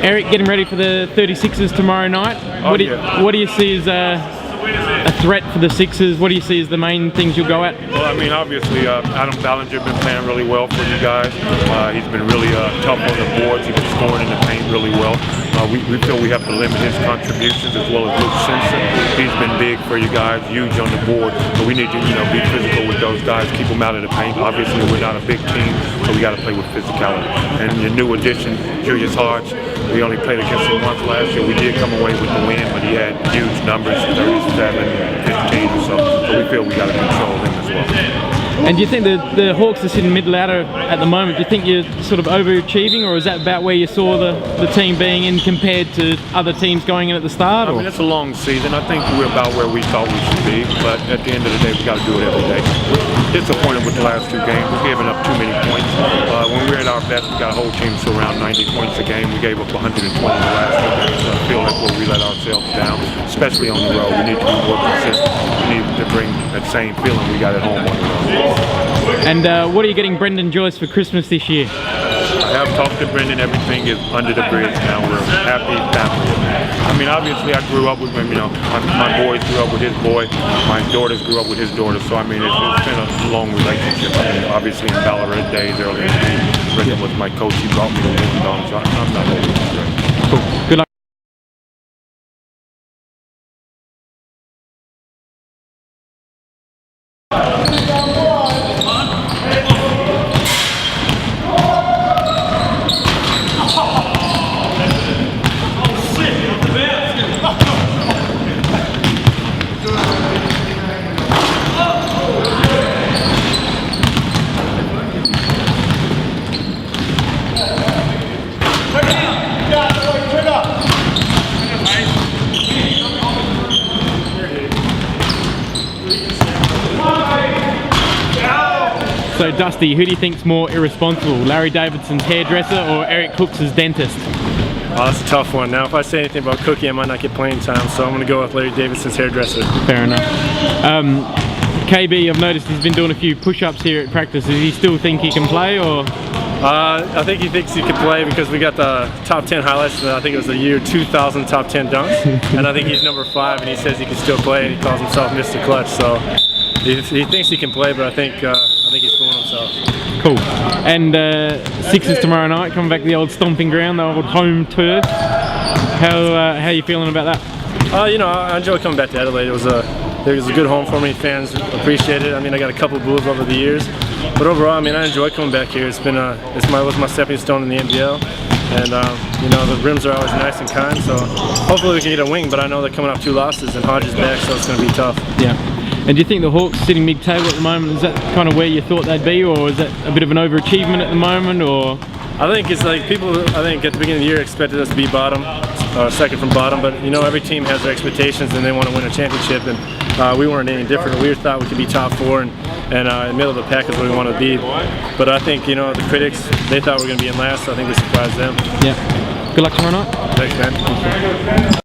Eric, getting ready for the 36ers tomorrow night. What do you see as a threat for the Sixers? What do you see as the main things you'll go at? Well, I mean, obviously, Adam Ballinger been playing really well for you guys. He's been really tough on the boards. He's been scoring in the paint really well. We feel we have to limit his contributions, as well as Luke Simpson. He's been big for you guys, huge on the board. But we need to, be physical with those guys, keep them out of the paint. Obviously, we're not a big team, so we got to play with physicality. And your new addition, Julius Hodge, we only played against him once last year. We did come away with the win, but he had huge numbers, 37, 15 or so. So we feel we got to control him as well. And do you think the Hawks are sitting mid-ladder at the moment? Do you think you're sort of overachieving, or is that about where you saw the team being in compared to other teams going in at the start? I mean, it's a long season. I think we're about where we thought we should be, but at the end of the day, we got to do it every day. We're disappointed with the last two games. We're giving up too many points. When we're at our best, we got a whole team to around 90 points a game. We gave up 120 the last two games, so I feel like we let ourselves down, especially on the road. We need to be more consistent. We need to bring that same feeling we got at home on the road. And what are you getting Brendan Joyce for Christmas this year? I have talked to Brendan. Everything is under the bridge now. We're a happy family. I mean, obviously, I grew up with him. My boys grew up with his boy. My daughters grew up with his daughter. So, I mean, it's been a long relationship. I mean, obviously, in Ballarat days early in the game, Brendan was my coach. He brought me to Wollongong, so I'm not overly concerned. Cool. Good luck. So Dusty, who do you think's more irresponsible, Larry Davidson's hairdresser or Eric Cooks' dentist? Oh, that's a tough one. Now, if I say anything about Cookie, I might not get playing time, so I'm going to go with Larry Davidson's hairdresser. Fair enough. KB, I've noticed he's been doing a few push-ups here at practice. Does he still think he can play, or? I think he thinks he can play because we got the top 10 highlights. I think it was the year 2000 top 10 dunks, and I think he's number 5, and he says he can still play, and he calls himself Mr. Clutch. So he thinks he can play, but I think he's fooling himself. Cool. And Sixers tomorrow night, coming back to the old stomping ground, the old home turf. How are you feeling about that? I enjoy coming back to Adelaide. It was a good home for me. Fans appreciate it. I mean, I got a couple of boos over the years, but overall, I mean, I enjoy coming back here. It's been was my stepping stone in the NBL, and the rims are always nice and kind. So hopefully we can get a wing. But I know they're coming off 2 losses, and Hodge is back, so it's going to be tough. Yeah. And do you think the Hawks sitting mid-table at the moment, is that kind of where you thought they'd be, or is that a bit of an overachievement at the moment, or? I think it's like people, I think at the beginning of the year expected us to be bottom, second from bottom, but every team has their expectations and they want to win a championship, and we weren't any different. We thought we could be top 4 and in the middle of the pack is where we want to be. But I think, the critics, they thought we were going to be in last, so I think we surprised them. Yeah. Good luck tomorrow night. Thanks, man.